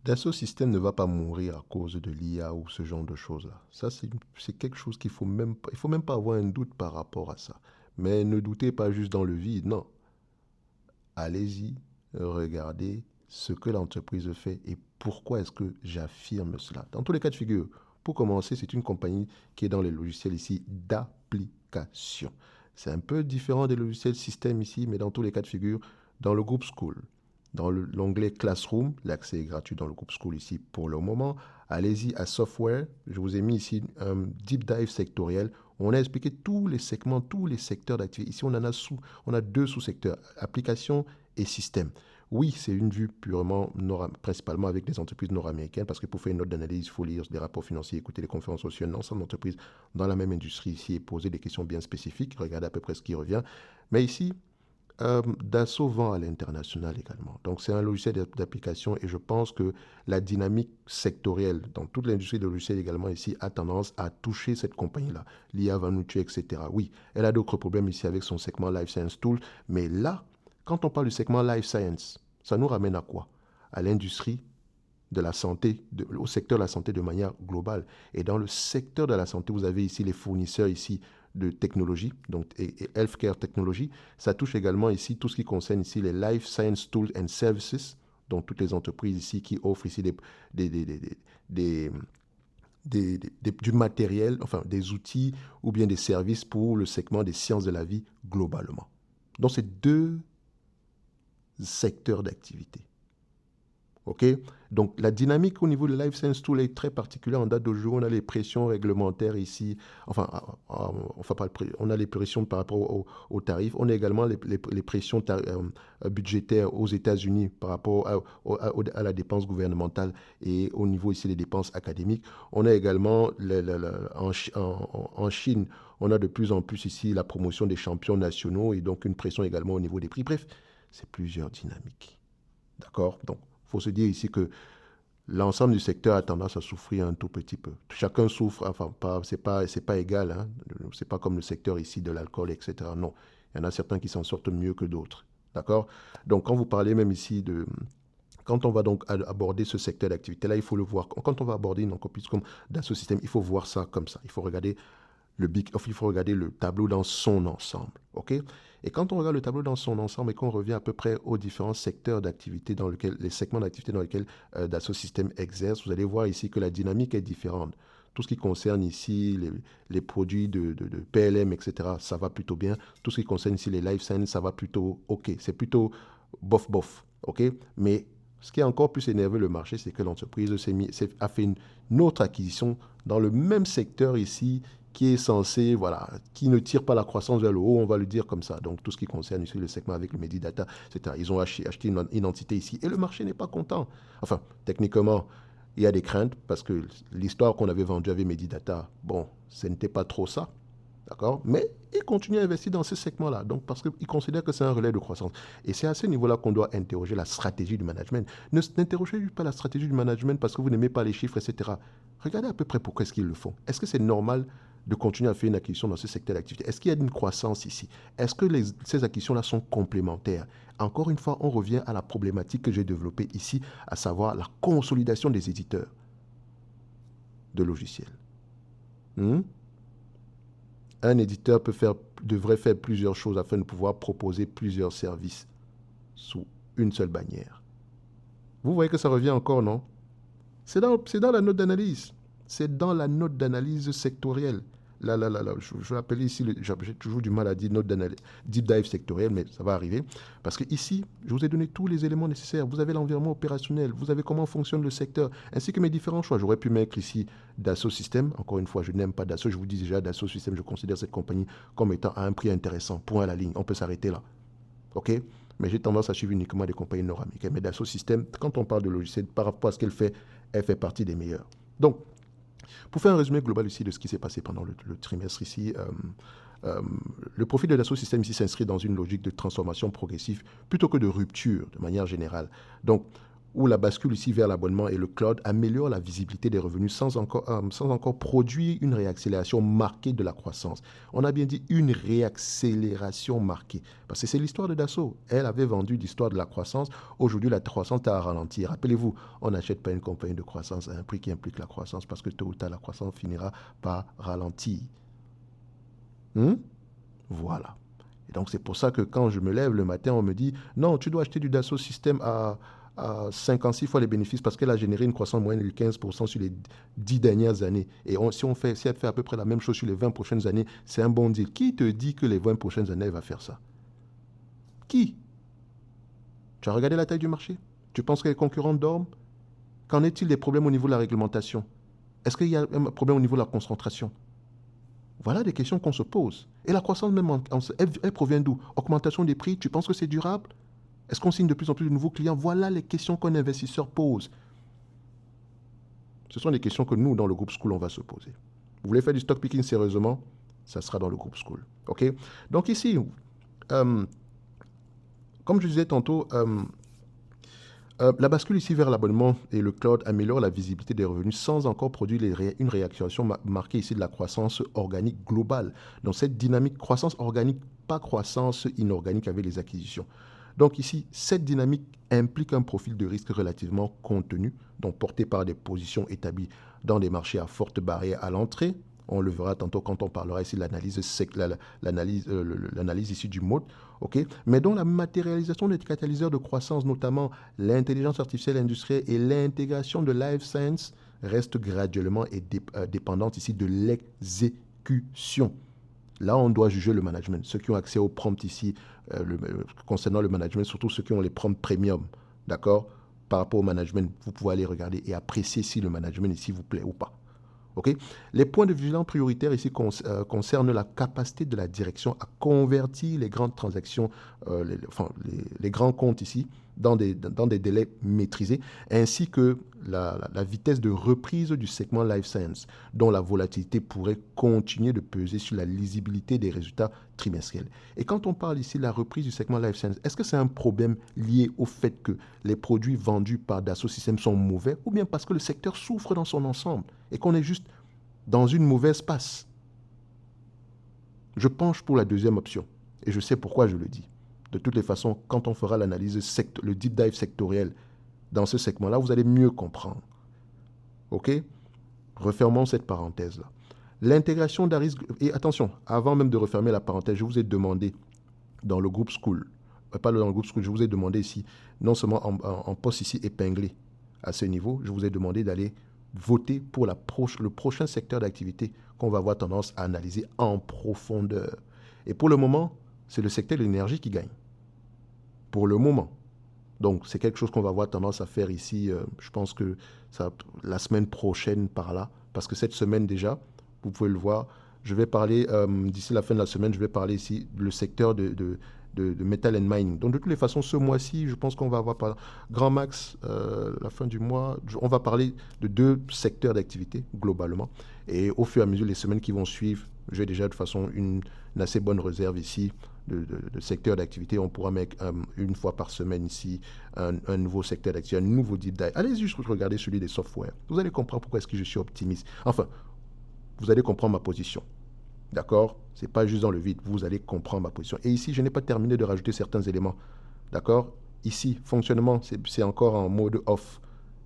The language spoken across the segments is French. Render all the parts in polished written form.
Dassault Systèmes ne va pas mourir à cause de l'IA ou ce genre de choses-là. Ça, c'est quelque chose il faut même pas avoir un doute par rapport à ça. Mais ne doutez pas juste dans le vide, non. Allez-y, regardez ce que l'entreprise fait et pourquoi est-ce que j'affirme cela. Dans tous les cas de figure, pour commencer, c'est une compagnie qui est dans les logiciels ici d'application. C'est un peu différent des logiciels système ici, mais dans tous les cas de figure, dans le groupe School, dans l'onglet Classroom, l'accès est gratuit dans le groupe School ici pour le moment. Allez-y à Software, je vous ai mis ici un deep dive sectoriel. On a expliqué tous les segments, tous les secteurs d'activité. Ici, on a deux sous-secteurs, application et système. Oui, c'est une vue purement, principalement avec des entreprises nord-américaines, parce que pour faire une note d'analyse, il faut lire des rapports financiers, écouter les conférences aussi, un ensemble d'entreprises dans la même industrie ici et poser des questions bien spécifiques, regarder à peu près ce qui revient. Mais ici, Dassault vend à l'international également. Donc, c'est un logiciel d'application et je pense que la dynamique sectorielle dans toute l'industrie de logiciels également ici a tendance à toucher cette compagnie-là. L'IA va nous tuer, etc. Oui, elle a d'autres problèmes ici avec son segment Life Science Tool, mais là, quand on parle du segment Life Science, ça nous ramène à quoi? À l'industrie de la santé, au secteur de la santé de manière globale. Et dans le secteur de la santé, vous avez ici les fournisseurs ici de technologie, donc et healthcare technology. Ça touche également ici tout ce qui concerne ici les life science tools and services, donc toutes les entreprises ici qui offrent ici des, des, des, des, du matériel, enfin des outils ou bien des services pour le segment des sciences de la vie globalement. Donc c'est deux secteurs d'activité. OK? Donc, la dynamique au niveau de Life Science Tool est très particulière. En date d'aujourd'hui, on a les pressions réglementaires ici. Enfin, on a les pressions par rapport aux tarifs. On a également les pressions budgétaires aux États-Unis par rapport à la dépense gouvernementale et au niveau ici des dépenses académiques. On a également, en Chine, on a de plus en plus ici la promotion des champions nationaux et donc une pression également au niveau des prix. Bref, c'est plusieurs dynamiques. D'accord? Donc, il faut se dire ici que l'ensemble du secteur a tendance à souffrir un tout petit peu. Chacun souffre, enfin, c'est pas égal, hein. C'est pas comme le secteur ici de l'alcool, etc. Non, il y en a certains qui s'en sortent mieux que d'autres. D'accord? Donc, quand vous parlez même ici de... Quand on va donc aborder ce secteur d'activité-là, il faut le voir. Quand on va aborder une entreprise comme Dassault Systèmes, il faut voir ça comme ça. Il faut regarder il faut regarder le tableau dans son ensemble. OK? Et quand on regarde le tableau dans son ensemble et qu'on revient à peu près aux différents secteurs d'activité dans lesquels, les segments d'activité dans lesquels Dassault Systèmes exerce, vous allez voir ici que la dynamique est différente. Tout ce qui concerne ici les produits de PLM, etc., ça va plutôt bien. Tout ce qui concerne ici les life sciences, ça va plutôt OK. C'est plutôt bof bof. OK? Mais ce qui a encore plus énervé le marché, c'est que l'entreprise a fait une autre acquisition dans le même secteur ici qui est censé, voilà, qui ne tire pas la croissance vers le haut, on va le dire comme ça. Donc, tout ce qui concerne ici le segment avec le Medidata, etc. Ils ont acheté une entité ici et le marché n'est pas content. Enfin, techniquement, il y a des craintes parce que l'histoire qu'on avait vendue avec Medidata, bon, ce n'était pas trop ça. D'accord? Mais ils continuent à investir dans ce segment-là. Donc, parce qu'ils considèrent que c'est un relais de croissance. Et c'est à ce niveau-là qu'on doit interroger la stratégie du management. N'interrogez pas la stratégie du management parce que vous n'aimez pas les chiffres, etc. Regardez à peu près pourquoi est-ce qu'ils le font. Est-ce que c'est normal de continuer à faire une acquisition dans ce secteur d'activité? Est-ce qu'il y a une croissance ici? Est-ce que ces acquisitions-là sont complémentaires? Encore une fois, on revient à la problématique que j'ai développée ici, à savoir la consolidation des éditeurs de logiciels. Un éditeur devrait faire plusieurs choses afin de pouvoir proposer plusieurs services sous une seule bannière. Vous voyez que ça revient encore, non? C'est dans la note d'analyse. C'est dans la note d'analyse sectorielle. Là, je l'appelle ici, j'ai toujours du mal à dire note d'analyse, deep dive sectorielle, mais ça va arriver. Parce que ici, je vous ai donné tous les éléments nécessaires. Vous avez l'environnement opérationnel, vous avez comment fonctionne le secteur, ainsi que mes différents choix. J'aurais pu mettre ici Dassault Systèmes. Encore une fois, je n'aime pas Dassault. Je vous dis déjà, Dassault Systèmes, je considère cette compagnie comme étant à un prix intéressant. Point à la ligne. On peut s'arrêter là. OK? Mais j'ai tendance à suivre uniquement des compagnies nord-américaines. Mais Dassault Systèmes, quand on parle de logiciel, par rapport à ce qu'elle fait partie des meilleures. Donc, pour faire un résumé global ici de ce qui s'est passé pendant le trimestre ici, le profil de Dassault Systèmes ici s'inscrit dans une logique de transformation progressive plutôt que de rupture de manière générale. Donc, où la bascule ici vers l'abonnement et le cloud améliore la visibilité des revenus sans encore produire une réaccélération marquée de la croissance. On a bien dit une réaccélération marquée. Parce que c'est l'histoire de Dassault. Elle avait vendu l'histoire de la croissance. Aujourd'hui, la croissance a ralenti. Rappelez-vous, on n'achète pas une compagnie de croissance à un prix qui implique la croissance parce que tôt ou tard, la croissance finira par ralentir. Voilà. Et donc, c'est pour ça que quand je me lève le matin, on me dit non, tu dois acheter du Dassault Systèmes à 56 fois les bénéfices parce qu'elle a généré une croissance moyenne de 15% sur les 10 dernières années. Et si elle fait à peu près la même chose sur les 20 prochaines années, c'est un bon deal. Qui te dit que les 20 prochaines années, elle va faire ça? Qui? Tu as regardé la taille du marché? Tu penses que les concurrents dorment? Qu'en est-il des problèmes au niveau de la réglementation? Est-ce qu'il y a un problème au niveau de la concentration? Voilà des questions qu'on se pose. Et la croissance même, elle provient d'où? Augmentation des prix, tu penses que c'est durable? Est-ce qu'on signe de plus en plus de nouveaux clients? Voilà les questions qu'un investisseur pose. Ce sont des questions que nous, dans le groupe School, on va se poser. Vous voulez faire du stock picking sérieusement? Ça sera dans le groupe School. OK? Donc ici, comme je disais tantôt, la bascule ici vers l'abonnement et le cloud améliore la visibilité des revenus sans encore produire une réaction marquée ici de la croissance organique globale. Donc cette dynamique croissance organique, pas croissance inorganique avec les acquisitions. Donc ici, cette dynamique implique un profil de risque relativement contenu, donc porté par des positions établies dans des marchés à forte barrière à l'entrée. On le verra tantôt quand on parlera ici de l'analyse ici du mode, okay, mais dont la matérialisation des catalyseurs de croissance, notamment l'intelligence artificielle industrielle et l'intégration de life science, reste graduellement et dépendante ici de l'exécution. Là, on doit juger le management. Ceux qui ont accès aux prompts ici, concernant le management, surtout ceux qui ont les prompts premium, d'accord? Par rapport au management, vous pouvez aller regarder et apprécier si le management ici vous plaît ou pas. Okay? Les points de vigilance prioritaires ici concernent la capacité de la direction à convertir les grandes transactions, les grands comptes ici, dans des délais maîtrisés, ainsi que la vitesse de reprise du segment Life Science, dont la volatilité pourrait continuer de peser sur la lisibilité des résultats trimestriels. Et quand on parle ici de la reprise du segment Life Science, est-ce que c'est un problème lié au fait que les produits vendus par Dassault Systèmes sont mauvais, ou bien parce que le secteur souffre dans son ensemble et qu'on est juste dans une mauvaise passe? Je penche pour la deuxième option, et je sais pourquoi je le dis. De toutes les façons, quand on fera l'analyse, le deep dive sectoriel dans ce segment-là, vous allez mieux comprendre. OK? Refermons cette parenthèse-là. L'intégration d'Aris... Et attention, avant même de refermer la parenthèse, je vous ai demandé dans le groupe School, pas dans le groupe School, je vous ai demandé ici, non seulement en poste ici épinglé à ce niveau, je vous ai demandé d'aller voter pour le prochain secteur d'activité qu'on va avoir tendance à analyser en profondeur. Et pour le moment, c'est le secteur de l'énergie qui gagne. Pour le moment. Donc, c'est quelque chose qu'on va avoir tendance à faire ici, je pense que la semaine prochaine par là, parce que cette semaine déjà, vous pouvez le voir, je vais parler, d'ici la fin de la semaine, je vais parler ici le secteur de Metal and Mining. Donc, de toutes les façons, ce mois-ci, je pense qu'on va avoir Grand Max, la fin du mois, on va parler de 2 secteurs d'activité, globalement. Et au fur et à mesure, les semaines qui vont suivre, j'ai déjà de toute façon une assez bonne réserve ici de secteur d'activité. On pourra mettre une fois par semaine ici un nouveau secteur d'activité, un nouveau deep dive. Allez juste regarder celui des softwares. Vous allez comprendre pourquoi est-ce que je suis optimiste. Enfin, vous allez comprendre ma position. D'accord? C'est pas juste dans le vide. Vous allez comprendre ma position. Et ici, je n'ai pas terminé de rajouter certains éléments. D'accord? Ici, fonctionnement, c'est encore en mode off.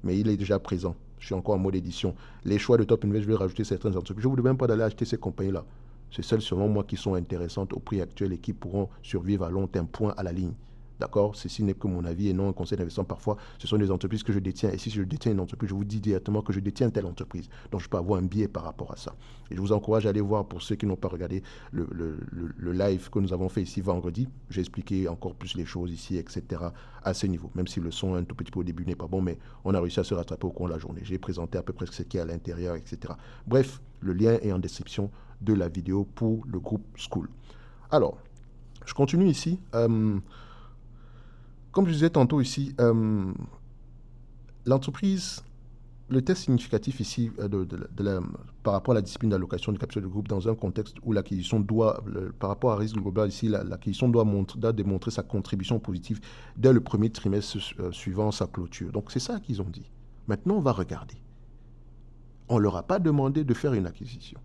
Mais il est déjà présent. Je suis encore en mode édition. Les choix de Top Invest, je vais rajouter certaines entreprises. Je ne vous demande pas d'aller acheter ces compagnies-là. C'est celles, selon moi, qui sont intéressantes au prix actuel et qui pourront survivre à long terme, point à la ligne. D'accord? Ceci n'est que mon avis et non un conseil d'investissement. Parfois, ce sont des entreprises que je détiens. Et si je détiens une entreprise, je vous dis directement que je détiens telle entreprise. Donc, je peux avoir un biais par rapport à ça. Et je vous encourage à aller voir, pour ceux qui n'ont pas regardé le live que nous avons fait ici vendredi. J'ai expliqué encore plus les choses ici, etc. à ce niveau. Même si le son un tout petit peu au début n'est pas bon, mais on a réussi à se rattraper au cours de la journée. J'ai présenté à peu près ce qui est à l'intérieur, etc. Bref, le lien est en description de la vidéo pour le groupe School. Alors, je continue ici. Comme je disais tantôt ici, l'entreprise le test significatif ici par rapport à la discipline d'allocation du capital de groupe dans un contexte où l'acquisition doit, par rapport à risque global ici, l'acquisition doit démontrer sa contribution positive dès le premier trimestre suivant sa clôture. Donc c'est ça qu'ils ont dit. Maintenant, on va regarder. On ne leur a pas demandé de faire une acquisition.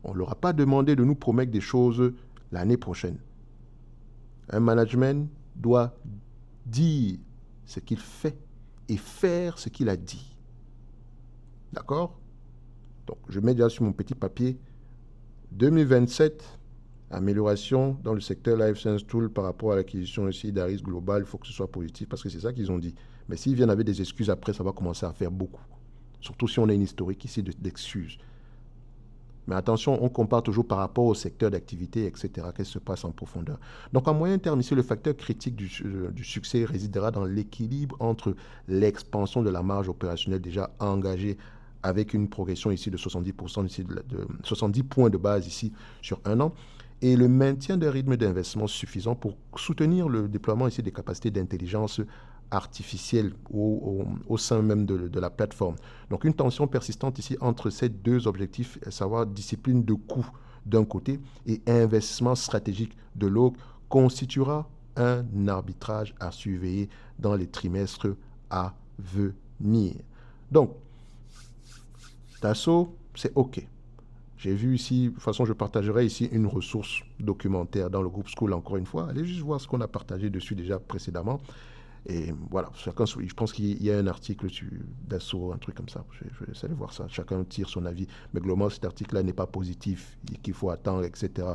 On ne leur a pas demandé de nous promettre des choses l'année prochaine. Un management doit dire ce qu'il fait et faire ce qu'il a dit. D'accord? Donc, je mets déjà sur mon petit papier 2027, amélioration dans le secteur Life Science Tool par rapport à l'acquisition ici d'Aris Global. Il faut que ce soit positif parce que c'est ça qu'ils ont dit. Mais s'ils viennent avec des excuses après, ça va commencer à faire beaucoup. Surtout si on a une historique ici d'excuses. Mais attention, on compare toujours par rapport au secteur d'activité, etc. Qu'est-ce qui se passe en profondeur. Donc, à moyen terme, ici, le facteur critique du succès résidera dans l'équilibre entre l'expansion de la marge opérationnelle déjà engagée avec une progression ici de 70%, ici de 70 points de base ici sur un an, et le maintien d'un rythme d'investissement suffisant pour soutenir le déploiement ici des capacités d'intelligence artificielle au sein même de la plateforme. Donc une tension persistante ici entre ces deux objectifs, à savoir discipline de coût d'un côté et investissement stratégique de l'autre, constituera un arbitrage à surveiller dans les trimestres à venir. Donc, Dassault, c'est OK. J'ai vu ici, de toute façon, je partagerai ici une ressource documentaire dans le groupe School, encore une fois. Allez juste voir ce qu'on a partagé dessus déjà précédemment. Et voilà, je pense qu'il y a un article sur Dassault, un truc comme ça. Je vais essayer de voir ça. Chacun tire son avis. Mais globalement, cet article-là n'est pas positif, qu'il faut attendre, etc.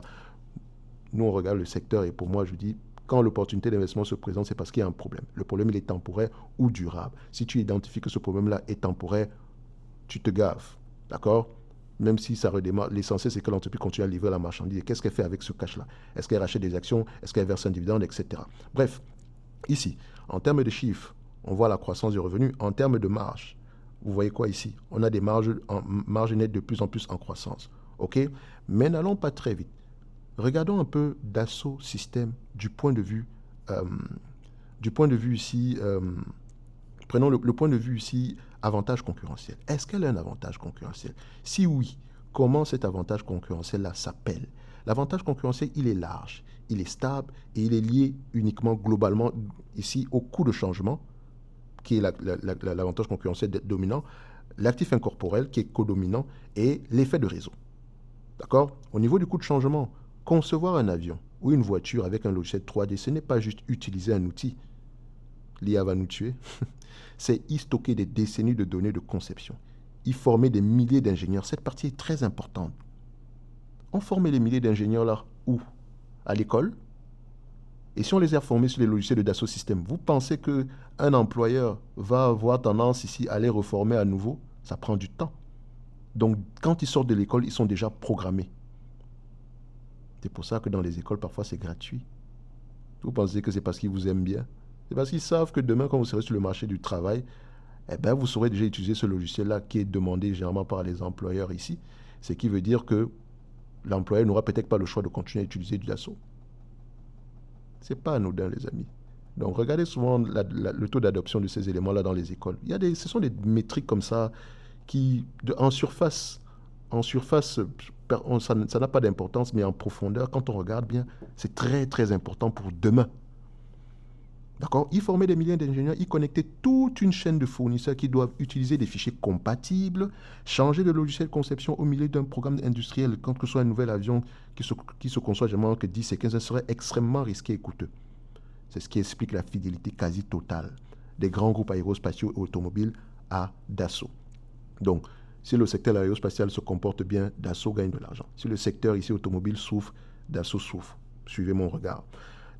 Nous, on regarde le secteur et pour moi, je dis, quand l'opportunité d'investissement se présente, c'est parce qu'il y a un problème. Le problème, il est temporaire ou durable. Si tu identifies que ce problème-là est temporaire, tu te gaves. D'accord? Même si ça redémarre, l'essentiel, c'est que l'entreprise continue à livrer la marchandise. Et qu'est-ce qu'elle fait avec ce cash-là? Est-ce qu'elle rachète des actions? Est-ce qu'elle verse un dividende, etc. Bref, ici, en termes de chiffres, on voit la croissance du revenu. En termes de marge, vous voyez quoi ici? On a des marges nettes de plus en plus en croissance. OK? Mais n'allons pas très vite. Regardons un peu Dassault Systèmes du point de vue ici. Prenons le point de vue ici, avantage concurrentiel. Est-ce qu'elle a un avantage concurrentiel? Si oui, comment cet avantage concurrentiel-là s'appelle? L'avantage concurrentiel, il est large, il est stable et il est lié uniquement globalement ici au coût de changement, qui est l'avantage concurrentiel dominant, l'actif incorporel qui est codominant et l'effet de réseau. D'accord? Au niveau du coût de changement, concevoir un avion ou une voiture avec un logiciel 3D, ce n'est pas juste utiliser un outil. L'IA va nous tuer. C'est y stocker des décennies de données de conception, y former des milliers d'ingénieurs. Cette partie est très importante. On formait les milliers d'ingénieurs là où? À l'école. Et si on les a formés sur les logiciels de Dassault Systèmes, vous pensez qu'un employeur va avoir tendance ici à les reformer à nouveau? Ça prend du temps. Donc, quand ils sortent de l'école, ils sont déjà programmés. C'est pour ça que dans les écoles, parfois, c'est gratuit. Vous pensez que c'est parce qu'ils vous aiment bien? C'est parce qu'ils savent que demain, quand vous serez sur le marché du travail, eh ben, vous saurez déjà utiliser ce logiciel-là qui est demandé généralement par les employeurs ici. Ce qui veut dire que l'employeur n'aura peut-être pas le choix de continuer à utiliser du Dassault. Ce n'est pas anodin, les amis. Donc, regardez souvent le taux d'adoption de ces éléments-là dans les écoles. Ce sont des métriques comme ça qui, en surface, ça n'a pas d'importance, mais en profondeur, quand on regarde bien, c'est très, très important pour demain. D'accord? Y former des milliers d'ingénieurs, y connecter toute une chaîne de fournisseurs qui doivent utiliser des fichiers compatibles, changer de logiciel conception au milieu d'un programme industriel, quand que ce soit un nouvel avion qui se conçoit généralement que 10 et 15 ans, serait extrêmement risqué et coûteux. C'est ce qui explique la fidélité quasi totale des grands groupes aérospatiaux et automobiles à Dassault. Donc, si le secteur aérospatial se comporte bien, Dassault gagne de l'argent. Si le secteur ici automobile souffre, Dassault souffre. Suivez mon regard.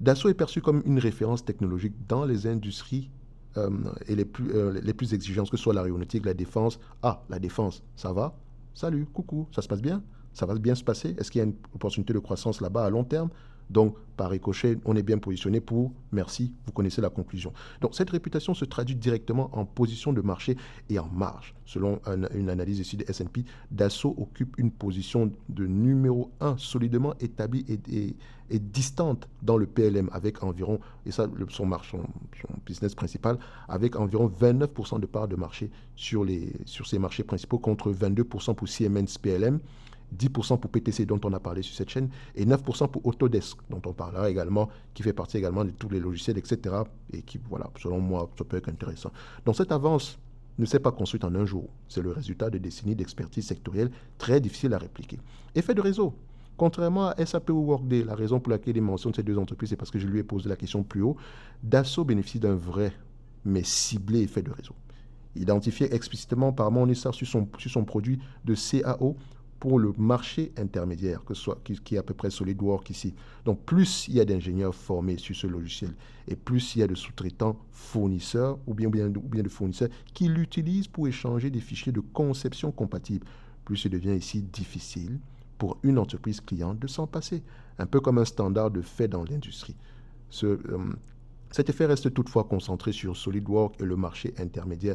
Dassault est perçu comme une référence technologique dans les industries et les plus exigeantes, que ce soit l'aéronautique, la défense. Ah, la défense, ça va? Salut, coucou, ça se passe bien? Ça va bien se passer? Est-ce qu'il y a une opportunité de croissance là-bas à long terme? Donc, par ricochet, on est bien positionné pour merci, vous connaissez la conclusion. Donc, cette réputation se traduit directement en position de marché et en marge. Selon une analyse ici de S&P, Dassault occupe une position de numéro 1 solidement établie et distante dans le PLM avec environ, et ça, son business principal, avec environ 29% de part de marché sur ces marchés principaux contre 22% pour Siemens PLM, 10% pour PTC dont on a parlé sur cette chaîne et 9% pour Autodesk dont on parlera également, qui fait partie également de tous les logiciels, etc. Et qui, voilà, selon moi, ça peut être intéressant. Donc cette avance ne s'est pas construite en un jour. C'est le résultat de décennies d'expertise sectorielle très difficile à répliquer. Effet de réseau. Contrairement à SAP ou Workday, la raison pour laquelle il mentionne ces deux entreprises, c'est parce que je lui ai posé la question plus haut. Dassault bénéficie d'un vrai, mais ciblé effet de réseau. Identifié explicitement par Morningstar sur son produit de CAO pour le marché intermédiaire, qui est à peu près SolidWorks ici. Donc, plus il y a d'ingénieurs formés sur ce logiciel et plus il y a de sous-traitants fournisseurs ou bien de fournisseurs qui l'utilisent pour échanger des fichiers de conception compatibles, plus il devient ici difficile pour une entreprise cliente de s'en passer. Un peu comme un standard de fait dans l'industrie. Cet effet reste toutefois concentré sur SolidWorks et le marché intermédiaire,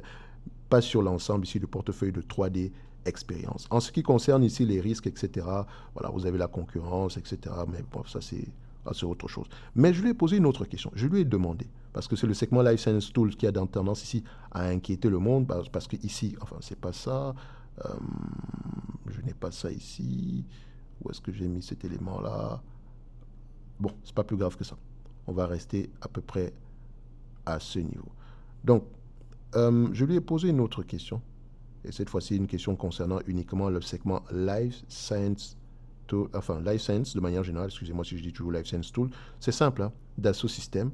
pas sur l'ensemble ici du portefeuille de 3D expérience. En ce qui concerne ici les risques, etc., voilà, vous avez la concurrence, etc., mais bon, ça c'est autre chose. Mais je lui ai posé une autre question. Je lui ai demandé, parce que c'est le segment Life Science Tools qui a tendance ici à inquiéter le monde, parce que ici, enfin, c'est pas ça, je n'ai pas ça ici, où est-ce que j'ai mis cet élément-là? Bon, c'est pas plus grave que ça. On va rester à peu près à ce niveau. Donc, je lui ai posé une autre question. Et cette fois-ci, une question concernant uniquement le segment Life Science Tool, enfin Life Science de manière générale, excusez-moi si je dis toujours Life Science Tool. C'est simple, hein, Dassault Systèmes,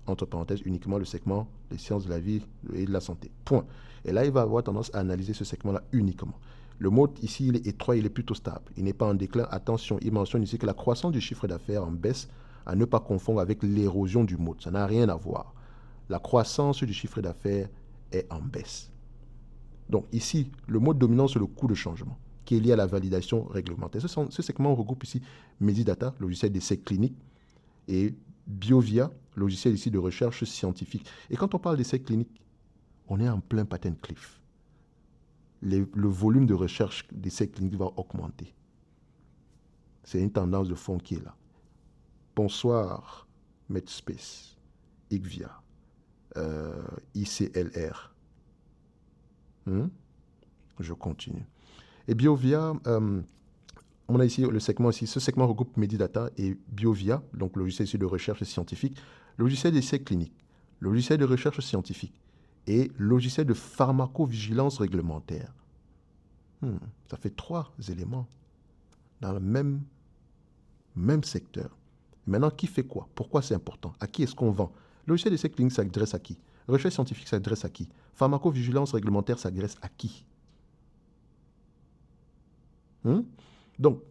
entre parenthèses, uniquement le segment des sciences de la vie et de la santé. Point. Et là, il va avoir tendance à analyser ce segment-là uniquement. Le mot ici, il est étroit, il est plutôt stable. Il n'est pas en déclin. Attention, il mentionne ici que la croissance du chiffre d'affaires en baisse, à ne pas confondre avec l'érosion du mode. Ça n'a rien à voir. La croissance du chiffre d'affaires est en baisse. Donc ici, le mode dominant, c'est le coût de changement, qui est lié à la validation réglementaire. Ce segment regroupe ici Medidata, logiciel d'essai clinique, et BioVia, logiciel ici de recherche scientifique. Et quand on parle d'essai clinique, on est en plein patent cliff. Le volume de recherche d'essais cliniques va augmenter. C'est une tendance de fond qui est là. Bonsoir, Medspace, IQVIA, ICLR. Je continue. Et BioVia, on a ici le segment ici. Ce segment regroupe Medidata et BioVia, donc logiciel ici de recherche scientifique, logiciel d'essai clinique, logiciel de recherche scientifique et logiciel de pharmacovigilance réglementaire. Ça fait 3 éléments dans le même secteur. Maintenant, qui fait quoi? Pourquoi c'est important? À qui est-ce qu'on vend? Logiciel d'essai clinique s'adresse à qui? Recherche scientifique s'adresse à qui? Pharmacovigilance réglementaire s'adresse à qui? Donc,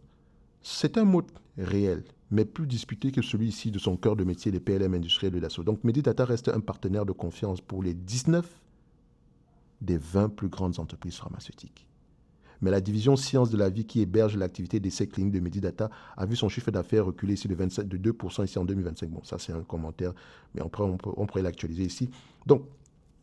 c'est un mot réel, mais plus disputé que celui-ci de son cœur de métier, les PLM industriels de Dassault. Donc, Medidata reste un partenaire de confiance pour les 19 des 20 plus grandes entreprises pharmaceutiques. Mais la division Sciences de la vie qui héberge l'activité d'essai clinique de Medidata a vu son chiffre d'affaires reculer ici de 2% ici en 2025. Bon, ça c'est un commentaire, mais après on pourrait l'actualiser ici. Donc,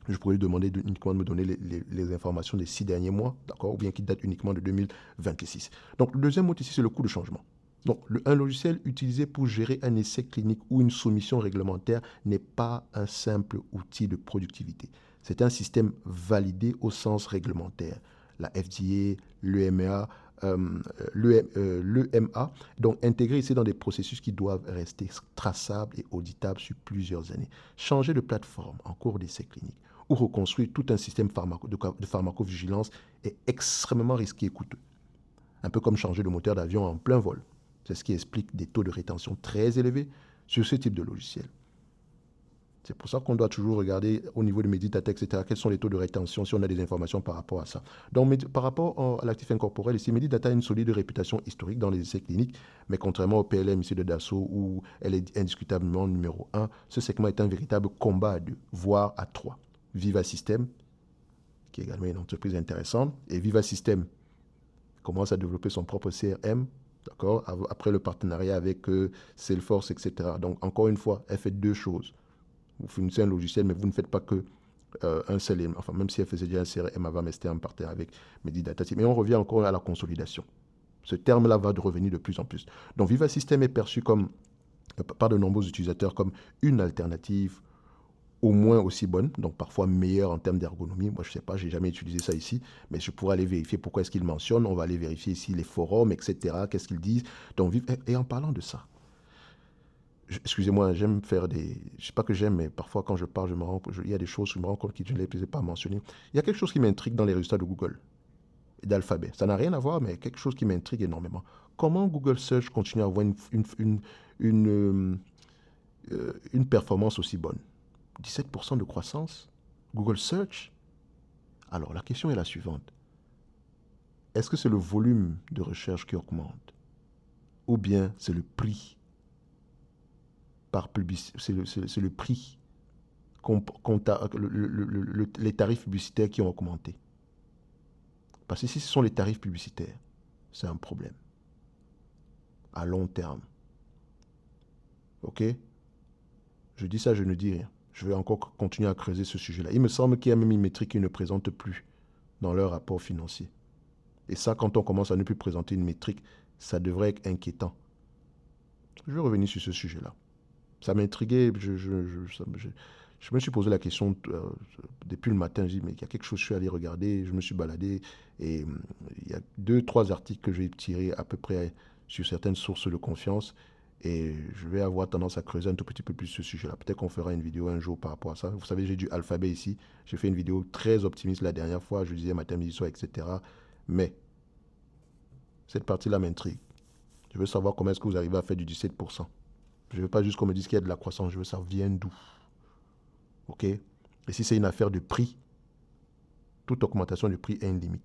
je pourrais lui demander uniquement de me donner les informations des 6 derniers mois, d'accord, ou bien qui datent uniquement de 2026. Donc, le deuxième mot ici, c'est le coût de changement. Donc, un logiciel utilisé pour gérer un essai clinique ou une soumission réglementaire n'est pas un simple outil de productivité. C'est un système validé au sens réglementaire. La FDA, l'EMA, donc intégré ici dans des processus qui doivent rester traçables et auditables sur plusieurs années. Changer de plateforme en cours d'essai clinique ou reconstruire tout un système de pharmacovigilance est extrêmement risqué et coûteux. Un peu comme changer de moteur d'avion en plein vol. C'est ce qui explique des taux de rétention très élevés sur ce type de logiciel. C'est pour ça qu'on doit toujours regarder au niveau de Medidata, etc., quels sont les taux de rétention si on a des informations par rapport à ça. Donc, par rapport à l'actif incorporel, ici, Medidata a une solide réputation historique dans les essais cliniques, mais contrairement au PLM ici de Dassault, où elle est indiscutablement numéro 1, ce segment est un véritable combat à 2, voire à 3. Viva Systems, qui est également une entreprise intéressante, et Viva Systems commence à développer son propre CRM, D'accord? Après le partenariat avec Salesforce, etc. Donc, encore une fois, elle fait deux choses. Vous fournissez un logiciel, mais vous ne faites pas que un seul, enfin, même si elle faisait déjà un CRM avant, mais c'était un partenariat avec Medidata. Mais on revient encore à la consolidation. Ce terme-là va revenir de plus en plus. Donc, Viva System est perçu comme, par de nombreux utilisateurs comme une alternative au moins aussi bonne, donc parfois meilleure en termes d'ergonomie. Moi, je ne sais pas, je n'ai jamais utilisé ça ici, mais je pourrais aller vérifier pourquoi est-ce qu'ils mentionnent. On va aller vérifier ici les forums, etc. Qu'est-ce qu'ils disent. Donc, et en parlant de ça, excusez-moi, j'aime faire des... Je ne sais pas que j'aime, mais parfois quand je parle, il y a des choses que je me rends compte que je ne les ai pas mentionnées. Il y a quelque chose qui m'intrigue dans les résultats de Google et d'Alphabet. Ça n'a rien à voir, mais quelque chose qui m'intrigue énormément. Comment Google Search continue à avoir une, une performance aussi bonne? 17% de croissance? Google Search? Alors, la question est la suivante. Est-ce que c'est le volume de recherche qui augmente? Ou bien c'est le prix par publicité, c'est le prix, les tarifs publicitaires qui ont augmenté? Parce que si ce sont les tarifs publicitaires, c'est un problème à long terme. OK? Je dis ça, je ne dis rien. Je vais encore continuer à creuser ce sujet-là. Il me semble qu'il y a même une métrique qui ne présente plus dans leur rapport financier. Et ça, quand on commence à ne plus présenter une métrique, ça devrait être inquiétant. Je vais revenir sur ce sujet-là. Ça m'intriguait. Je me suis posé la question depuis le matin. Je dis, mais il y a quelque chose, je suis allé regarder, je me suis baladé. Et il y a 2-3 articles que je vais tirer à peu près sur certaines sources de confiance. Et je vais avoir tendance à creuser un tout petit peu plus ce sujet-là. Peut-être qu'on fera une vidéo un jour par rapport à ça. Vous savez, j'ai du Alphabet ici. J'ai fait une vidéo très optimiste la dernière fois. Je disais matin, midi, soir, etc. Mais cette partie-là m'intrigue. Je veux savoir comment est-ce que vous arrivez à faire du 17%. Je ne veux pas juste qu'on me dise qu'il y a de la croissance. Je veux savoir vient d'où. OK? Et si c'est une affaire de prix, toute augmentation de prix a une limite.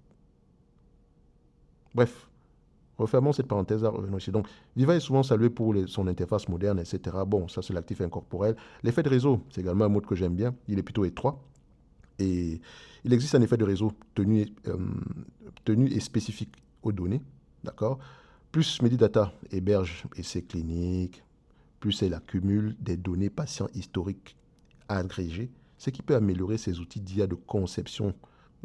Bref. Refermons cette parenthèse là, revenons ici. Donc, Viva est souvent salué pour son interface moderne, etc. Bon, ça c'est l'actif incorporel. L'effet de réseau, c'est également un mot que j'aime bien. Il est plutôt étroit. Et il existe un effet de réseau tenu et spécifique aux données. D'accord? Plus Medidata héberge essais cliniques, plus elle accumule des données patients historiques agrégées, ce qui peut améliorer ses outils d'IA de conception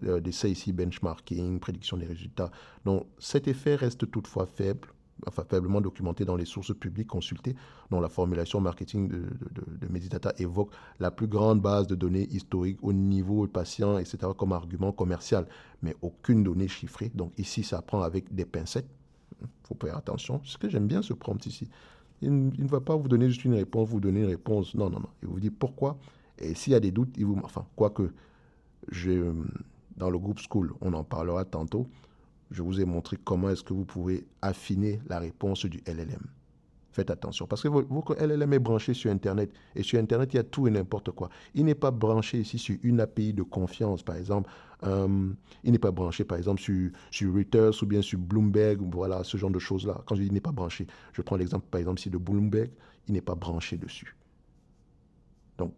d'essais ici, benchmarking, prédiction des résultats. Donc, cet effet reste toutefois faible, enfin faiblement documenté dans les sources publiques consultées, dont la formulation marketing de Medidata évoque la plus grande base de données historiques au niveau patient, etc., comme argument commercial, mais aucune donnée chiffrée. Donc ici, ça prend avec des pincettes. Il faut faire attention. Ce que j'aime bien ce prompt ici. Il ne va pas vous donner juste une réponse, vous donner une réponse. Non, non, non. Il vous dit pourquoi. Et s'il y a des doutes, il vous... Enfin, quoique, dans le groupe School, on en parlera tantôt. Je vous ai montré comment est-ce que vous pouvez affiner la réponse du LLM. Faites attention, parce que votre LLM est branché sur Internet. Et sur Internet, il y a tout et n'importe quoi. Il n'est pas branché ici sur une API de confiance, par exemple. Il n'est pas branché, par exemple, sur Reuters ou bien sur Bloomberg, voilà, ce genre de choses-là. Quand je dis il n'est pas branché, je prends l'exemple, par exemple, ici de Bloomberg, il n'est pas branché dessus. Donc,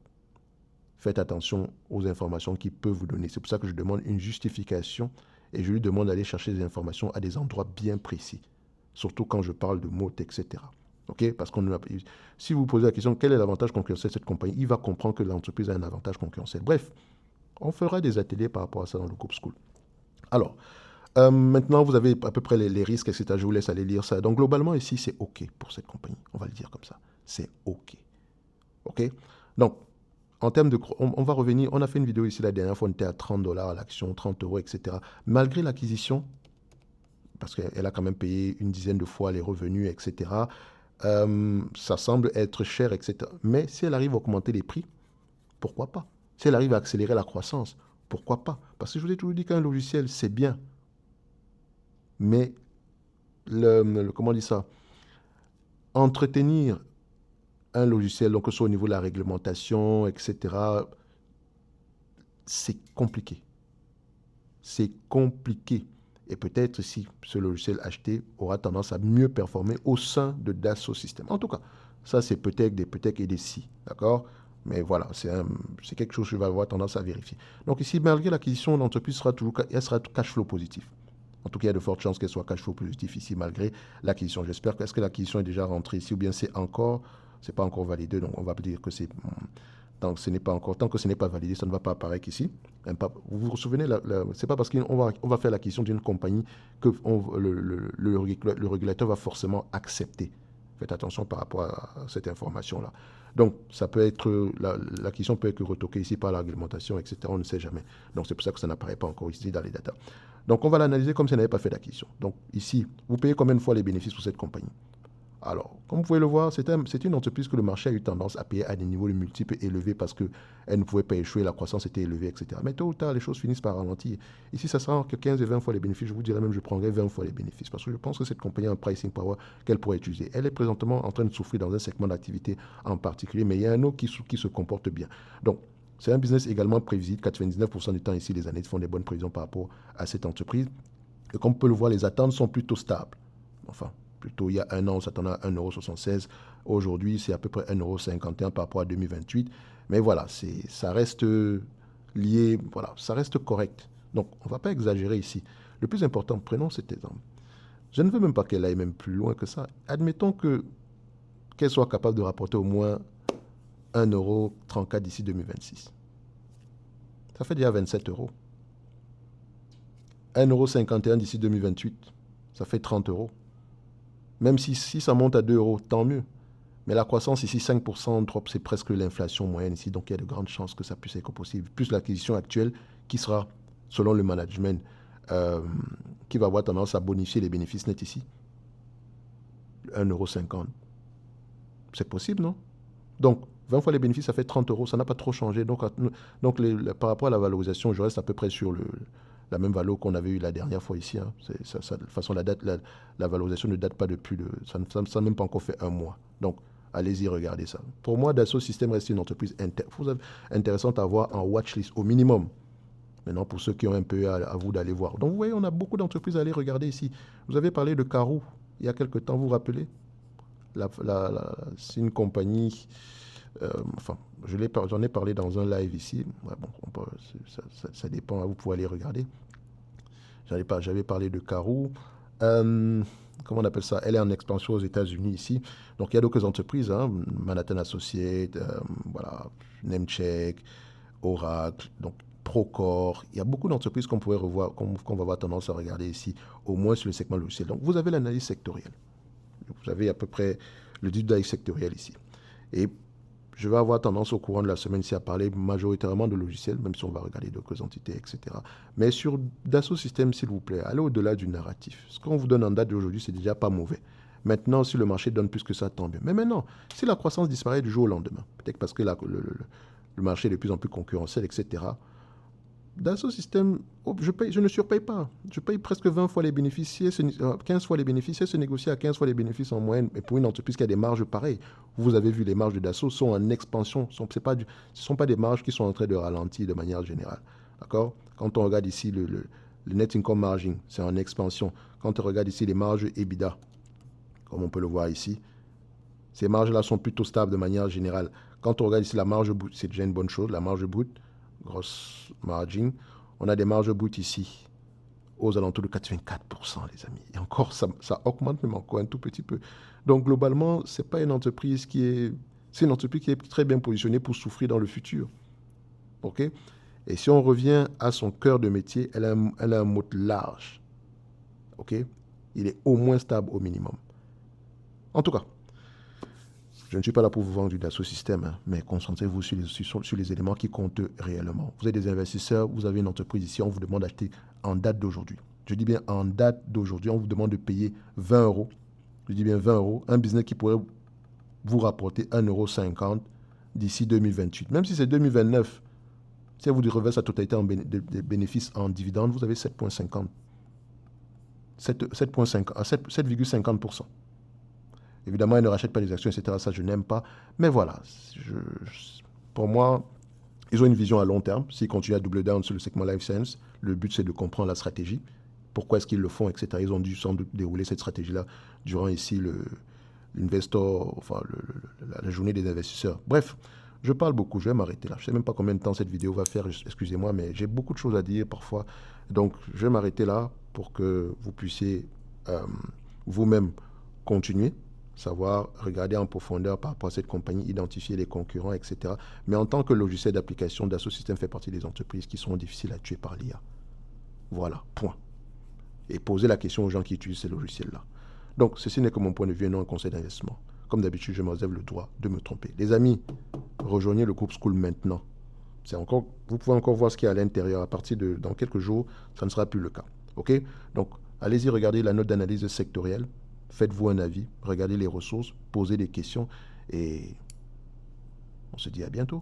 faites attention aux informations qu'il peut vous donner. C'est pour ça que je demande une justification et je lui demande d'aller chercher des informations à des endroits bien précis. Surtout quand je parle de mots, etc. Okay? Parce que si vous posez la question, quel est l'avantage concurrentiel de cette compagnie, il va comprendre que l'entreprise a un avantage concurrentiel. Bref, on fera des ateliers par rapport à ça dans le groupe School. Alors, maintenant, vous avez à peu près les risques, etc. Je vous laisse aller lire ça. Donc, globalement, ici, c'est OK pour cette compagnie. On va le dire comme ça. C'est OK. OK? Donc, en termes de... On va revenir. On a fait une vidéo ici la dernière fois. On était à $30 à l'action, 30 euros, etc. Malgré l'acquisition, parce qu'elle a quand même payé une dizaine de fois les revenus, etc., ça semble être cher, etc. Mais si elle arrive à augmenter les prix, pourquoi pas? Si elle arrive à accélérer la croissance, pourquoi pas? Parce que je vous ai toujours dit qu'un logiciel, c'est bien. Mais, comment on dit ça? Entretenir un logiciel, donc que ce soit au niveau de la réglementation, etc., c'est compliqué. C'est compliqué. Et peut-être si ce logiciel acheté aura tendance à mieux performer au sein de Dassault Systèmes. En tout cas, ça c'est peut-être des peut-être et des si, d'accord? Mais voilà, c'est quelque chose que je vais avoir tendance à vérifier. Donc ici, malgré l'acquisition, l'entreprise sera toujours cash flow positif. En tout cas, il y a de fortes chances qu'elle soit cash flow positif ici malgré l'acquisition. J'espère que, est-ce que l'acquisition est déjà rentrée ici ou bien c'est pas encore validé. Donc, on va dire que c'est, tant que ce n'est pas validé, ça ne va pas apparaître ici. Vous vous souvenez, c'est pas parce qu'on va faire l'acquisition d'une compagnie que le régulateur va forcément accepter. Faites attention par rapport à cette information-là. Donc, ça peut être, l'acquisition peut être retoquée ici par la réglementation, etc. On ne sait jamais. Donc, c'est pour ça que ça n'apparaît pas encore ici dans les datas. Donc, on va l'analyser comme si elle n'avait pas fait d'acquisition. Donc, ici, vous payez combien de fois les bénéfices pour cette compagnie? Alors, comme vous pouvez le voir, c'est une entreprise que le marché a eu tendance à payer à des niveaux de multiples élevés parce qu'elle ne pouvait pas échouer, la croissance était élevée, etc. Mais tôt ou tard, les choses finissent par ralentir. Ici, ça sera que 15 et 20 fois les bénéfices. Je vous dirais même, je prendrais 20 fois les bénéfices parce que je pense que cette compagnie a un pricing power qu'elle pourrait utiliser. Elle est présentement en train de souffrir dans un segment d'activité en particulier, mais il y a un autre qui se comporte bien. Donc, c'est un business également prévisible. 99% du temps ici, les analystes font des bonnes prévisions par rapport à cette entreprise. Et comme on peut le voir, les attentes sont plutôt stables. Enfin, plutôt, il y a un an, on s'attendait à 1,76 €. Aujourd'hui, c'est à peu près 1,51 € par rapport à 2028. Mais voilà, ça reste lié, voilà, ça reste correct. Donc, on ne va pas exagérer ici. Le plus important, prenons cet exemple. Je ne veux même pas qu'elle aille même plus loin que ça. Admettons qu'elle soit capable de rapporter au moins 1,34 € d'ici 2026. Ça fait déjà 27 €. 1,51 € d'ici 2028, ça fait 30 €. Même si ça monte à 2 €, tant mieux. Mais la croissance ici, 5%, c'est presque l'inflation moyenne ici. Donc, il y a de grandes chances que ça puisse être possible. Plus l'acquisition actuelle qui sera, selon le management, qui va avoir tendance à bonifier les bénéfices nets ici. 1,50 €. C'est possible, non? Donc, 20 fois les bénéfices, ça fait 30 €. Ça n'a pas trop changé. Donc par rapport à la valorisation, je reste à peu près sur la même valeur qu'on avait eu la dernière fois ici. Hein. De toute façon, la valorisation ne date pas depuis ça n'a même pas encore fait un mois. Donc, allez-y, regardez ça. Pour moi, Dassault Systèmes reste une entreprise intéressante à voir en watchlist au minimum. Maintenant, pour ceux qui ont un peu à vous d'aller voir. Donc, vous voyez, on a beaucoup d'entreprises à aller regarder ici. Vous avez parlé de Carou il y a quelque temps, vous vous rappelez? C'est une compagnie... enfin, j'en ai parlé dans un live ici. Ouais, bon, ça dépend, vous pouvez aller regarder. J'avais parlé de Carou. Comment on appelle ça? Elle est en expansion aux États-Unis ici. Donc, il y a d'autres entreprises, hein, Manhattan Associates, voilà, Nemcheck, Oracle, donc Procore. Il y a beaucoup d'entreprises qu'on pourrait revoir, qu'on va avoir tendance à regarder ici, au moins sur le segment logiciel. Donc, vous avez l'analyse sectorielle. Vous avez à peu près le deep dive sectoriel ici. Et je vais avoir tendance au courant de la semaine ici à parler majoritairement de logiciels, même si on va regarder d'autres entités, etc. Mais sur Dassault Systèmes, s'il vous plaît, allez au-delà du narratif. Ce qu'on vous donne en date d'aujourd'hui, c'est déjà pas mauvais. Maintenant, si le marché donne plus que ça, tant mieux. Mais maintenant, si la croissance disparaît du jour au lendemain, peut-être parce que le marché est de plus en plus concurrentiel, etc., Dassault Systèmes, je ne surpaye pas. Je paye presque 20 fois les bénéfices, 15 fois les bénéfices. Elle se négocie à 15 fois les bénéfices en moyenne. Et pour une entreprise qui a des marges pareilles, vous avez vu, les marges de Dassault sont en expansion. Ce ne sont pas des marges qui sont en train de ralentir de manière générale. D'accord? Quand on regarde ici le net income margin, c'est en expansion. Quand on regarde ici les marges EBITDA, comme on peut le voir ici, ces marges-là sont plutôt stables de manière générale. Quand on regarde ici la marge brute, c'est déjà une bonne chose, la marge brute, grosse margin. On a des marges brutes ici aux alentours de 84%, les amis. Et encore, ça augmente même encore un tout petit peu. Donc, globalement, c'est pas une entreprise c'est une entreprise qui est très bien positionnée pour souffrir dans le futur. OK? Et si on revient à son cœur de métier, elle a un mode large. OK? Il est au moins stable au minimum. En tout cas, je ne suis pas là pour vous vendre du Dassault Systèmes, hein, mais concentrez-vous sur les éléments qui comptent réellement. Vous êtes des investisseurs, vous avez une entreprise ici, on vous demande d'acheter en date d'aujourd'hui. Je dis bien en date d'aujourd'hui, on vous demande de payer 20 €. Je dis bien 20 €, un business qui pourrait vous rapporter 1,50 € d'ici 2028. Même si c'est 2029, si elle vous reverse la totalité de bénéfices en dividendes, vous avez 7,50. 7,50%. Évidemment, elle ne rachète pas les actions, etc. Ça, je n'aime pas. Mais voilà, pour moi, ils ont une vision à long terme. S'ils continuent à double down sur le segment Life Science, le but, c'est de comprendre la stratégie. Pourquoi est-ce qu'ils le font, etc. Ils ont dû sans doute dérouler cette stratégie-là durant ici l'investor, enfin, la journée des investisseurs. Bref, je parle beaucoup, je vais m'arrêter là. Je ne sais même pas combien de temps cette vidéo va faire, excusez-moi, mais j'ai beaucoup de choses à dire parfois. Donc, je vais m'arrêter là. pour que vous puissiez vous-même continuer, savoir regarder en profondeur par rapport à cette compagnie, identifier les concurrents, etc. Mais en tant que logiciel d'application, Dassault Systèmes fait partie des entreprises qui seront difficiles à tuer par l'IA. Voilà, point. Et poser la question aux gens qui utilisent ces logiciels-là. Donc, ceci n'est que mon point de vue et non un conseil d'investissement. Comme d'habitude, je me réserve le droit de me tromper. Les amis, rejoignez le groupe School maintenant. Vous pouvez encore voir ce qu'il y a à l'intérieur. À partir de dans quelques jours, ça ne sera plus le cas. OK? Donc, allez-y, regardez la note d'analyse sectorielle. Faites-vous un avis. Regardez les ressources. Posez des questions. Et on se dit à bientôt.